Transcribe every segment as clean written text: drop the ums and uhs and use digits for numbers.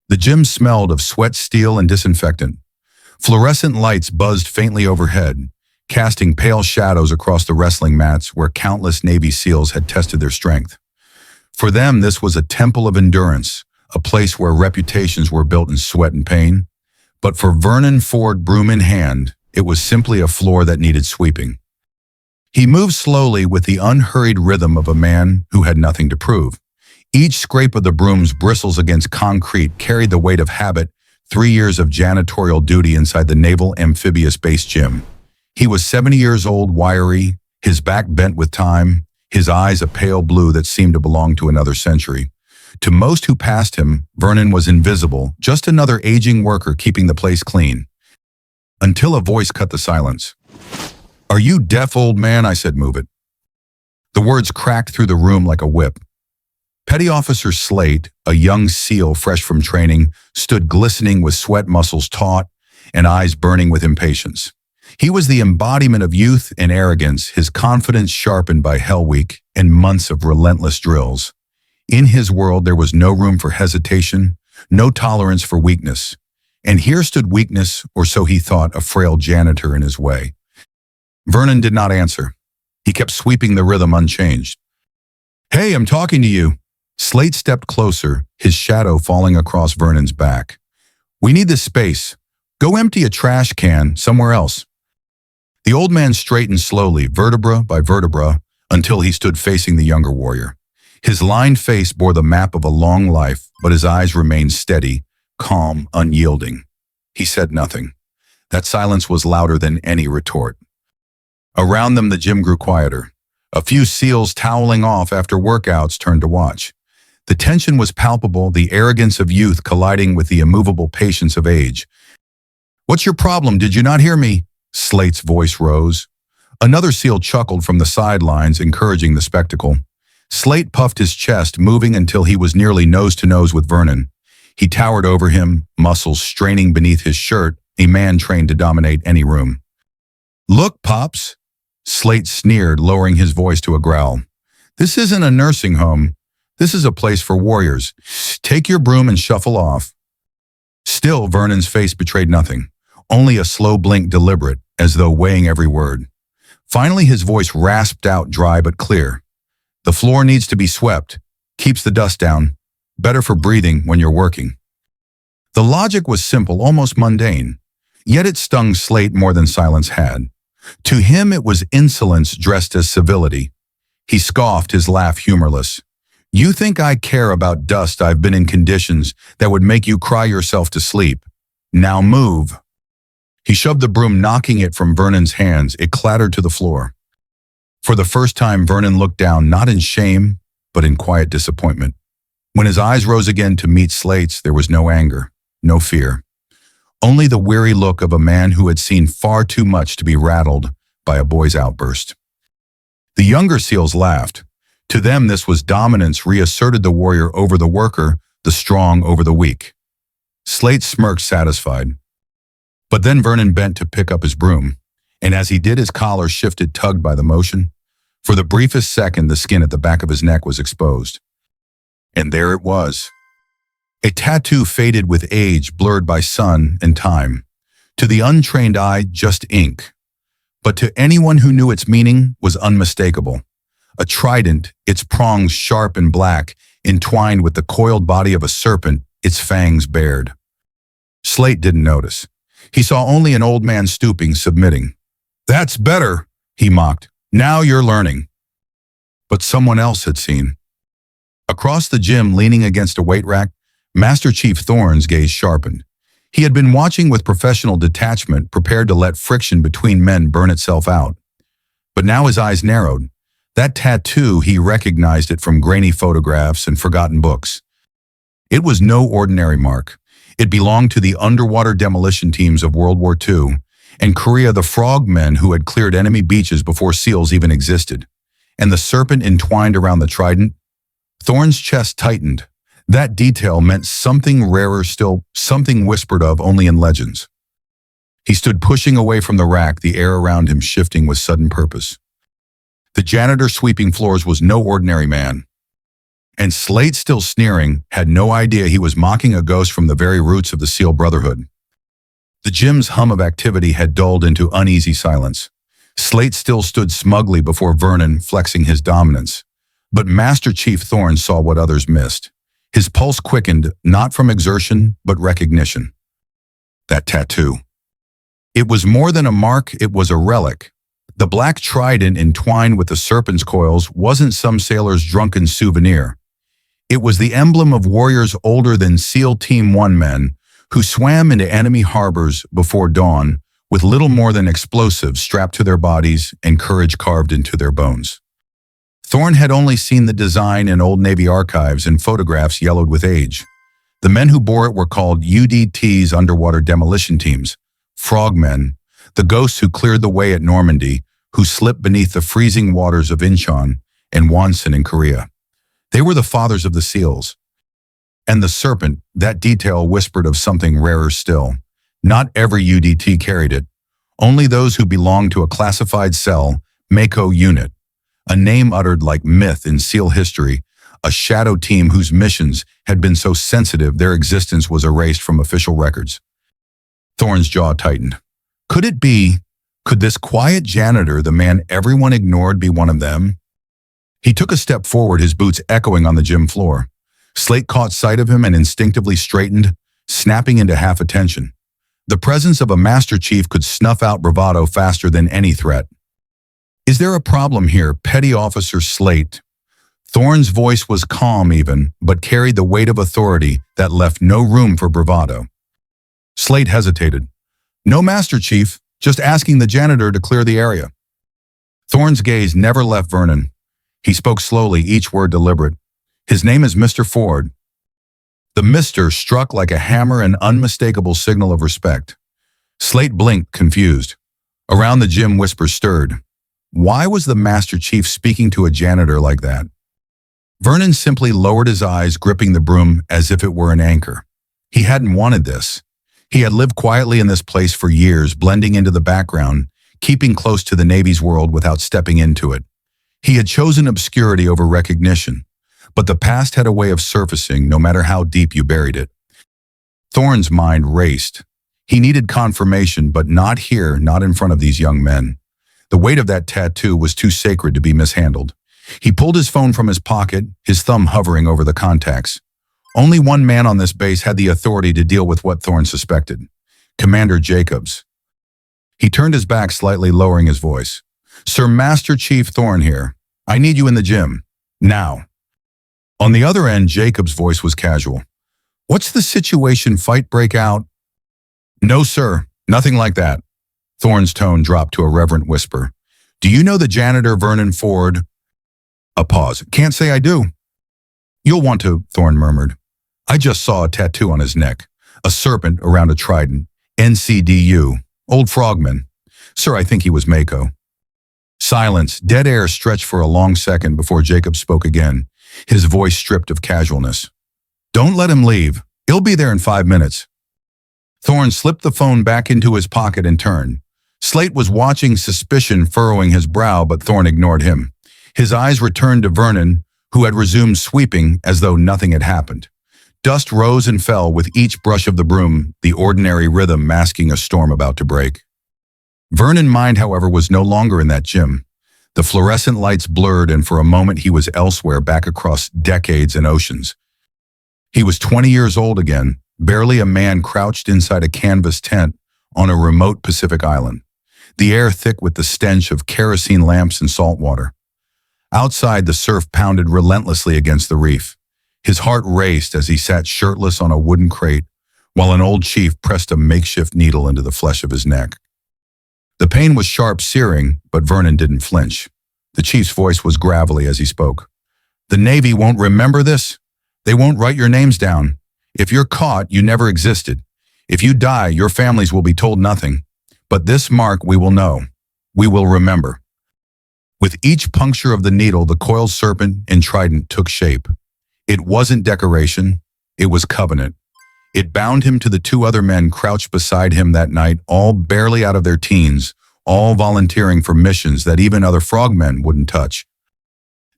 The gym smelled of sweat, steel, and disinfectant. Fluorescent lights buzzed faintly overhead, casting pale shadows across the wrestling mats where countless Navy SEALs had tested their strength. For them, this was a temple of endurance, a place where reputations were built in sweat and pain. But for Vernon Ford, broom in hand, it was simply a floor that needed sweeping. He moved slowly with the unhurried rhythm of a man who had nothing to prove. Each scrape of the broom's bristles against concrete carried the weight of habit, 3 years of janitorial duty inside the Naval Amphibious Base gym. He was 70 years old, wiry, his back bent with time, his eyes a pale blue that seemed to belong to another century. To most who passed him, Vernon was invisible, just another aging worker keeping the place clean. Until a voice cut the silence. "Are you deaf, old man?" I said, "Move it." The words cracked through the room like a whip. Petty Officer Slate, a young SEAL fresh from training, stood glistening with sweat muscles taut and eyes burning with impatience. He was the embodiment of youth and arrogance, his confidence sharpened by Hell Week and months of relentless drills. In his world, there was no room for hesitation, no tolerance for weakness. And here stood weakness, or so he thought, a frail janitor in his way. Vernon did not answer. He kept sweeping the rhythm unchanged. "Hey, I'm talking to you." Slate stepped closer, his shadow falling across Vernon's back. "We need this space. Go empty a trash can somewhere else." The old man straightened slowly, vertebra by vertebra, until he stood facing the younger warrior. His lined face bore the map of a long life, but his eyes remained steady, calm, unyielding. He said nothing. That silence was louder than any retort. Around them, the gym grew quieter. A few SEALs toweling off after workouts turned to watch. The tension was palpable, the arrogance of youth colliding with the immovable patience of age. "What's your problem? Did you not hear me?" Slate's voice rose. Another SEAL chuckled from the sidelines, encouraging the spectacle. Slate puffed his chest, moving until he was nearly nose to nose with Vernon. He towered over him, muscles straining beneath his shirt, a man trained to dominate any room. "Look, Pops," Slate sneered, lowering his voice to a growl. "This isn't a nursing home. This is a place for warriors. Take your broom and shuffle off." Still, Vernon's face betrayed nothing, only a slow blink, deliberate, as though weighing every word. Finally, his voice rasped out, dry but clear. "The floor needs to be swept. Keeps the dust down. Better for breathing when you're working." The logic was simple, almost mundane, yet it stung Slate more than silence had. To him, it was insolence dressed as civility. He scoffed, his laugh humorless. "You think I care about dust? I've been in conditions that would make you cry yourself to sleep. Now move." He shoved the broom, knocking it from Vernon's hands. It clattered to the floor. For the first time, Vernon looked down, not in shame, but in quiet disappointment. When his eyes rose again to meet Slate's, there was no anger, no fear. Only the weary look of a man who had seen far too much to be rattled by a boy's outburst. The younger SEALs laughed. To them, this was dominance, reasserted the warrior over the worker, the strong over the weak. Slate smirked, satisfied. But then Vernon bent to pick up his broom, and as he did, his collar shifted, tugged by the motion. For the briefest second, the skin at the back of his neck was exposed. And there it was. A tattoo faded with age, blurred by sun and time. To the untrained eye, just ink. But to anyone who knew its meaning, was unmistakable. A trident, its prongs sharp and black, entwined with the coiled body of a serpent, its fangs bared. Slate didn't notice. He saw only an old man stooping, submitting. "That's better," he mocked. "Now you're learning." But someone else had seen. Across the gym, leaning against a weight rack, Master Chief Thorne's gaze sharpened. He had been watching with professional detachment, prepared to let friction between men burn itself out. But now his eyes narrowed. That tattoo, he recognized it from grainy photographs and forgotten books. It was no ordinary mark. It belonged to the Underwater Demolition Teams of World War II, and Korea, the frogmen who had cleared enemy beaches before SEALs even existed. And the serpent entwined around the trident? Thorne's chest tightened. That detail meant something rarer still, something whispered of only in legends. He stood pushing away from the rack, the air around him shifting with sudden purpose. The janitor sweeping floors was no ordinary man. And Slate, still sneering, had no idea he was mocking a ghost from the very roots of the SEAL Brotherhood. The gym's hum of activity had dulled into uneasy silence. Slate still stood smugly before Vernon, flexing his dominance. But Master Chief Thorne saw what others missed. His pulse quickened, not from exertion, but recognition. That tattoo. It was more than a mark, it was a relic. The black trident entwined with the serpent's coils wasn't some sailor's drunken souvenir. It was the emblem of warriors older than SEAL Team 1 men who swam into enemy harbors before dawn with little more than explosives strapped to their bodies and courage carved into their bones. Thorne had only seen the design in old Navy archives and photographs yellowed with age. The men who bore it were called UDTs, Underwater Demolition Teams, frogmen, the ghosts who cleared the way at Normandy, who slipped beneath the freezing waters of Incheon and Wonsan in Korea. They were the fathers of the SEALs. And the serpent, that detail whispered of something rarer still. Not every UDT carried it. Only those who belonged to a classified cell, Mako unit, a name uttered like myth in SEAL history, a shadow team whose missions had been so sensitive their existence was erased from official records. Thorne's jaw tightened. Could it be? Could this quiet janitor, the man everyone ignored, be one of them? He took a step forward, his boots echoing on the gym floor. Slate caught sight of him and instinctively straightened, snapping into half attention. The presence of a Master Chief could snuff out bravado faster than any threat. Is there a problem here, Petty Officer Slate? Thorne's voice was calm even, but carried the weight of authority that left no room for bravado. Slate hesitated. No, Master Chief, just asking the janitor to clear the area. Thorne's gaze never left Vernon. He spoke slowly, each word deliberate. His name is Mr. Ford. The Mr. struck like a hammer, an unmistakable signal of respect. Slate blinked, confused. Around the gym, whispers stirred. Why was the Master Chief speaking to a janitor like that? Vernon simply lowered his eyes, gripping the broom as if it were an anchor. He hadn't wanted this. He had lived quietly in this place for years, blending into the background, keeping close to the Navy's world without stepping into it. He had chosen obscurity over recognition, but the past had a way of surfacing no matter how deep you buried it. Thorne's mind raced. He needed confirmation, but not here, not in front of these young men. The weight of that tattoo was too sacred to be mishandled. He pulled his phone from his pocket, his thumb hovering over the contacts. Only one man on this base had the authority to deal with what Thorne suspected. Commander Jacobs. He turned his back, slightly lowering his voice. Sir Master Chief Thorne here. I need you in the gym. Now. On the other end, Jacobs' voice was casual. What's the situation? Fight break out? No, sir. Nothing like that. Thorne's tone dropped to a reverent whisper. Do you know the janitor Vernon Ford? A pause. Can't say I do. You'll want to, Thorne murmured. I just saw a tattoo on his neck. A serpent around a trident. NCDU. Old frogman. Sir, I think he was Mako. Silence. Dead air stretched for a long second before Jacob spoke again, his voice stripped of casualness. Don't let him leave. He'll be there in 5 minutes. Thorne slipped the phone back into his pocket and turned. Slate was watching, suspicion furrowing his brow, but Thorne ignored him. His eyes returned to Vernon, who had resumed sweeping as though nothing had happened. Dust rose and fell with each brush of the broom, the ordinary rhythm masking a storm about to break. Vernon's mind, however, was no longer in that gym. The fluorescent lights blurred, and for a moment he was elsewhere, back across decades and oceans. He was 20 years old again, barely a man crouched inside a canvas tent on a remote Pacific island, the air thick with the stench of kerosene lamps and salt water. Outside, the surf pounded relentlessly against the reef. His heart raced as he sat shirtless on a wooden crate, while an old chief pressed a makeshift needle into the flesh of his neck. The pain was sharp, searing, but Vernon didn't flinch. The chief's voice was gravelly as he spoke. The Navy won't remember this. They won't write your names down. If you're caught, you never existed. If you die, your families will be told nothing. But this mark we will know. We will remember. With each puncture of the needle, the coiled serpent and trident took shape. It wasn't decoration. It was covenant. It bound him to the 2 other men crouched beside him that night, all barely out of their teens, all volunteering for missions that even other frogmen wouldn't touch.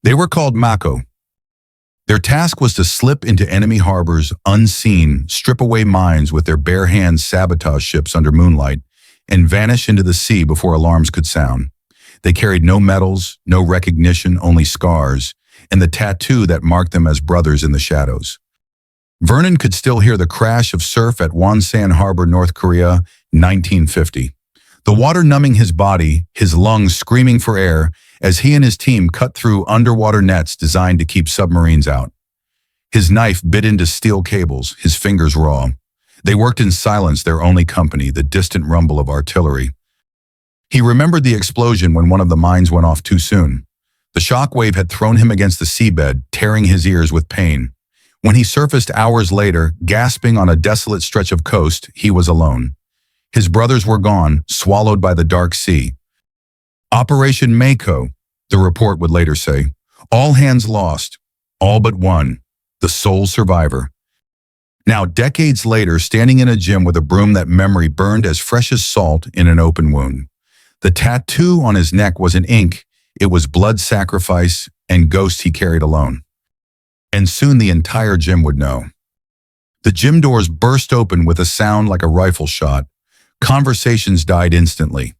They were called Mako. Their task was to slip into enemy harbors unseen, strip away mines with their bare hands, sabotage ships under moonlight, and vanish into the sea before alarms could sound. They carried no medals, no recognition, only scars, and the tattoo that marked them as brothers in the shadows. Vernon could still hear the crash of surf at Wonsan Harbor, North Korea, 1950. The water numbing his body, his lungs screaming for air, as he and his team cut through underwater nets designed to keep submarines out. His knife bit into steel cables, his fingers raw. They worked in silence, their only company, the distant rumble of artillery. He remembered the explosion when one of the mines went off too soon. The shock wave had thrown him against the seabed, tearing his ears with pain. When he surfaced hours later, gasping on a desolate stretch of coast, he was alone. His brothers were gone, swallowed by the dark sea. Operation Mako, the report would later say. All hands lost, all but one, the sole survivor. Now, decades later, standing in a gym with a broom, that memory burned as fresh as salt in an open wound. The tattoo on his neck wasn't ink, it was blood sacrifice and ghosts he carried alone. And soon the entire gym would know. The gym doors burst open with a sound like a rifle shot. Conversations died instantly.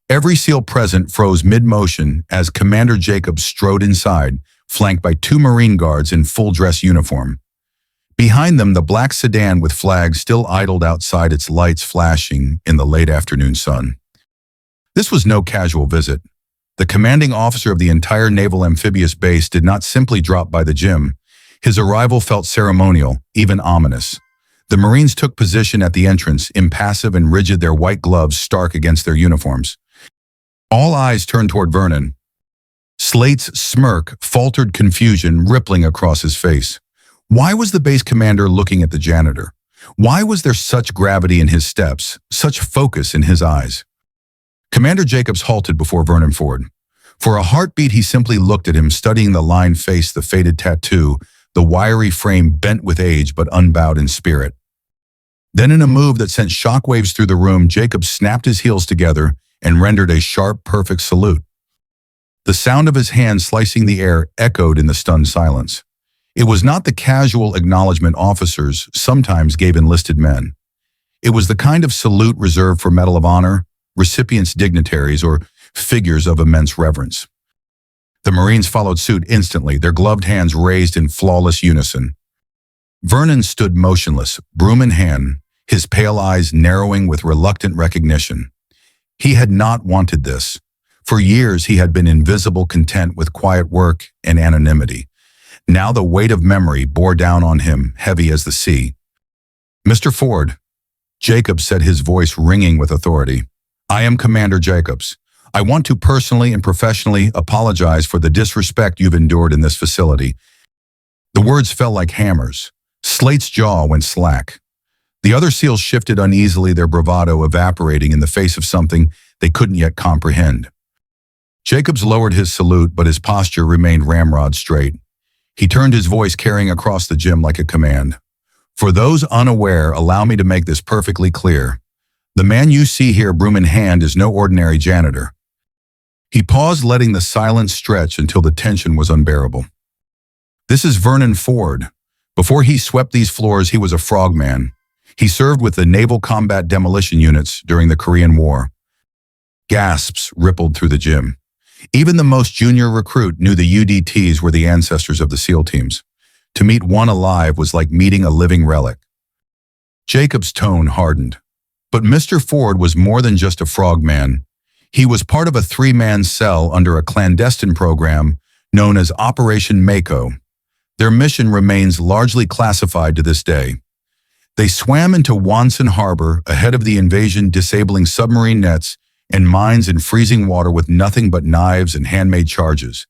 Every SEAL present froze mid-motion as Commander Jacobs strode inside, flanked by 2 Marine guards in full-dress uniform. Behind them, the black sedan with flags still idled outside, its lights flashing in the late afternoon sun. This was no casual visit. The commanding officer of the entire naval amphibious base did not simply drop by the gym. His arrival felt ceremonial, even ominous. The Marines took position at the entrance, impassive and rigid, their white gloves stark against their uniforms. All eyes turned toward Vernon. Slate's smirk faltered, confusion rippling across his face. Why was the base commander looking at the janitor? Why was there such gravity in his steps, such focus in his eyes? Commander Jacobs halted before Vernon Ford. For a heartbeat, he simply looked at him, studying the lined face, the faded tattoo, the wiry frame bent with age but unbowed in spirit. Then, in a move that sent shockwaves through the room, Jacobs snapped his heels together and rendered a sharp, perfect salute. The sound of his hand slicing the air echoed in the stunned silence. It was not the casual acknowledgement officers sometimes gave enlisted men. It was the kind of salute reserved for Medal of Honor, recipients, dignitaries, or figures of immense reverence. The Marines followed suit instantly, their gloved hands raised in flawless unison. Vernon stood motionless, broom in hand, his pale eyes narrowing with reluctant recognition. He had not wanted this. For years, he had been invisible, content with quiet work and anonymity. Now the weight of memory bore down on him, heavy as the sea. "Mr. Ford," Jacobs said, his voice ringing with authority. "I am Commander Jacobs. I want to personally and professionally apologize for the disrespect you've endured in this facility." The words fell like hammers. Slate's jaw went slack. The other SEALs shifted uneasily, their bravado evaporating in the face of something they couldn't yet comprehend. Jacobs lowered his salute, but his posture remained ramrod straight. He turned, his voice carrying across the gym like a command. "For those unaware, allow me to make this perfectly clear. The man you see here, broom in hand, is no ordinary janitor." He paused, letting the silence stretch until the tension was unbearable. "This is Vernon Ford. Before he swept these floors, he was a frogman. He served with the Naval Combat Demolition Units during the Korean War." Gasps rippled through the gym. Even the most junior recruit knew the UDTs were the ancestors of the SEAL teams. To meet one alive was like meeting a living relic. Jacob's tone hardened. But Mr. Ford was more than just a frogman. He was part of a 3-man cell under a clandestine program known as Operation Mako. Their mission remains largely classified to this day. They swam into Wonsan Harbor ahead of the invasion, disabling submarine nets and mines in freezing water with nothing but knives and handmade charges.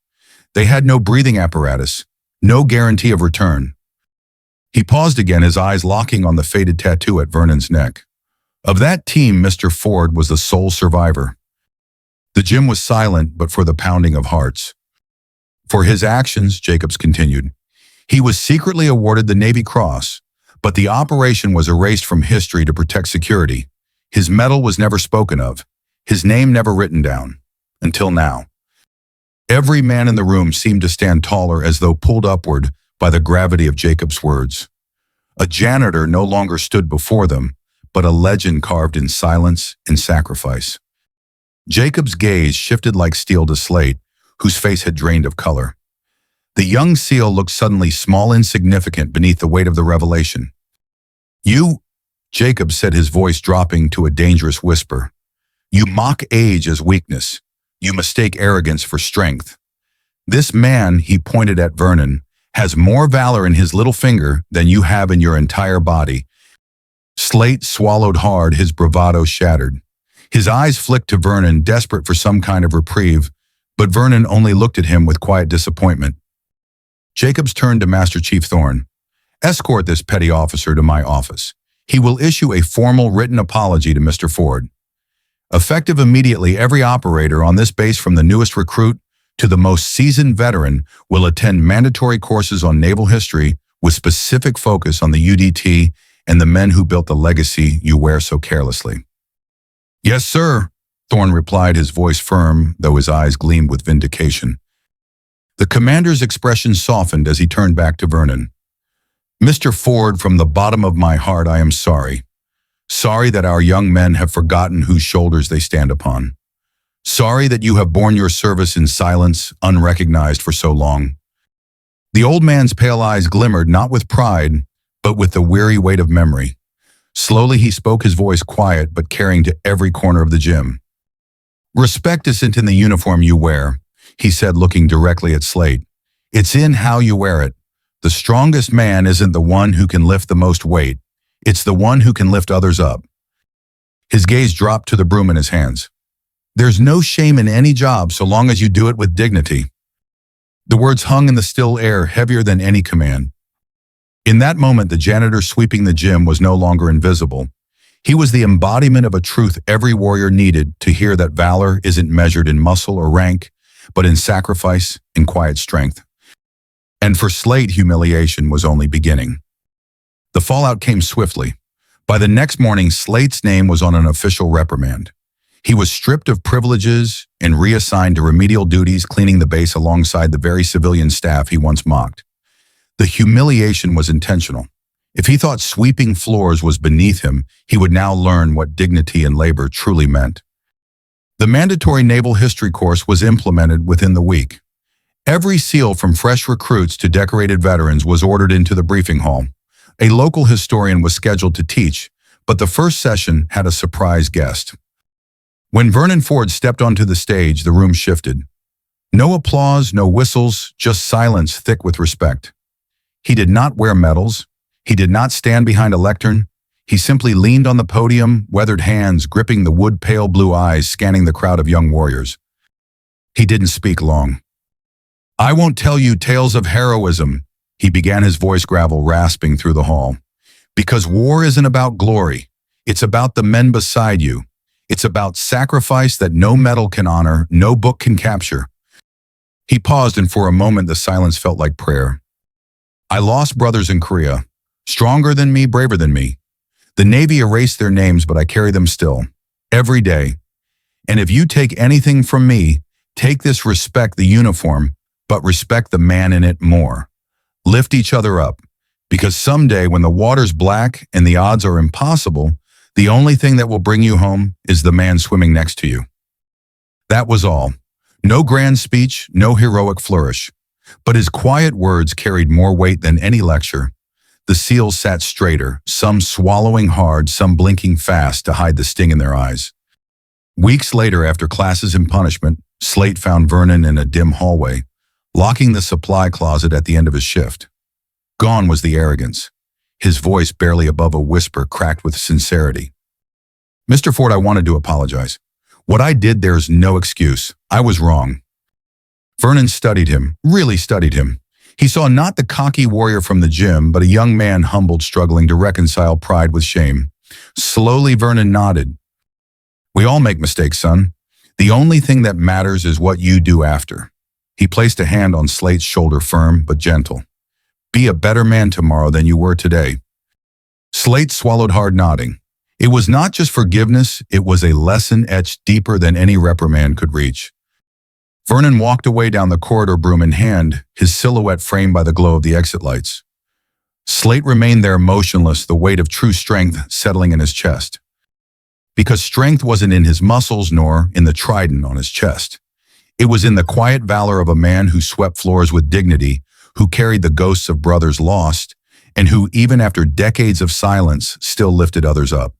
They had no breathing apparatus, no guarantee of return. He paused again, his eyes locking on the faded tattoo at Vernon's neck. Of that team, Mr. Ford was the sole survivor. The gym was silent, but for the pounding of hearts. For his actions, Jacobs continued, he was secretly awarded the Navy Cross, but the operation was erased from history to protect security. His medal was never spoken of, his name never written down, until now. Every man in the room seemed to stand taller, as though pulled upward by the gravity of Jacob's words. A janitor no longer stood before them, but a legend carved in silence and sacrifice. Jacob's gaze shifted like steel to Slate, whose face had drained of color. The young SEAL looked suddenly small and insignificant beneath the weight of the revelation. "You," Jacob said, his voice dropping to a dangerous whisper. "You mock age as weakness. You mistake arrogance for strength. This man," he pointed at Vernon, "has more valor in his little finger than you have in your entire body." Slate swallowed hard, his bravado shattered. His eyes flicked to Vernon, desperate for some kind of reprieve, but Vernon only looked at him with quiet disappointment. Jacobs turned to Master Chief Thorne. "Escort this petty officer to my office. He will issue a formal written apology to Mr. Ford. Effective immediately, every operator on this base, from the newest recruit to the most seasoned veteran, will attend mandatory courses on naval history with specific focus on the UDT and the men who built the legacy you wear so carelessly." "Yes, sir," Thorne replied, his voice firm, though his eyes gleamed with vindication. The commander's expression softened as he turned back to Vernon. "Mr. Ford, from the bottom of my heart, I am sorry. Sorry that our young men have forgotten whose shoulders they stand upon. Sorry that you have borne your service in silence, unrecognized for so long." The old man's pale eyes glimmered not with pride, but with the weary weight of memory. Slowly he spoke, his voice quiet but carrying to every corner of the gym. "Respect isn't in the uniform you wear," he said, looking directly at Slate. "It's in how you wear it. The strongest man isn't the one who can lift the most weight. It's the one who can lift others up." His gaze dropped to the broom in his hands. "There's no shame in any job so long as you do it with dignity." The words hung in the still air, heavier than any command. In that moment, the janitor sweeping the gym was no longer invisible. He was the embodiment of a truth every warrior needed to hear, that valor isn't measured in muscle or rank, but in sacrifice and quiet strength. And for Slate, humiliation was only beginning. The fallout came swiftly. By the next morning, Slate's name was on an official reprimand. He was stripped of privileges and reassigned to remedial duties, cleaning the base alongside the very civilian staff he once mocked. The humiliation was intentional. If he thought sweeping floors was beneath him, he would now learn what dignity and labor truly meant. The mandatory naval history course was implemented within the week. Every SEAL, from fresh recruits to decorated veterans, was ordered into the briefing hall. A local historian was scheduled to teach, but the first session had a surprise guest. When Vernon Ford stepped onto the stage, the room shifted. No applause, no whistles, just silence thick with respect. He did not wear medals. He did not stand behind a lectern. He simply leaned on the podium, weathered hands gripping the wood, pale blue eyes scanning the crowd of young warriors. He didn't speak long. "I won't tell you tales of heroism," he began, his voice gravel rasping through the hall. "Because war isn't about glory. It's about the men beside you. It's about sacrifice that no medal can honor, no book can capture." He paused, and for a moment the silence felt like prayer. "I lost brothers in Korea, stronger than me, braver than me. The Navy erased their names, but I carry them still, every day. And if you take anything from me, take this: respect the uniform, but respect the man in it more. Lift each other up, because someday when the water's black and the odds are impossible, the only thing that will bring you home is the man swimming next to you." That was all. No grand speech, no heroic flourish. But his quiet words carried more weight than any lecture. The SEALs sat straighter, some swallowing hard, some blinking fast to hide the sting in their eyes. Weeks later, after classes in punishment, Slate found Vernon in a dim hallway, locking the supply closet at the end of his shift. Gone was the arrogance. His voice, barely above a whisper, cracked with sincerity. "Mr. Ford, I wanted to apologize. What I did, there's no excuse. I was wrong." Vernon studied him, really studied him. He saw not the cocky warrior from the gym, but a young man humbled, struggling to reconcile pride with shame. Slowly, Vernon nodded. "We all make mistakes, son. The only thing that matters is what you do after." He placed a hand on Slate's shoulder, firm but gentle. "Be a better man tomorrow than you were today." Slate swallowed hard, nodding. It was not just forgiveness, it was a lesson etched deeper than any reprimand could reach. Vernon walked away down the corridor, broom in hand, his silhouette framed by the glow of the exit lights. Slate remained there motionless, the weight of true strength settling in his chest. Because strength wasn't in his muscles nor in the trident on his chest. It was in the quiet valor of a man who swept floors with dignity, who carried the ghosts of brothers lost, and who, even after decades of silence, still lifted others up.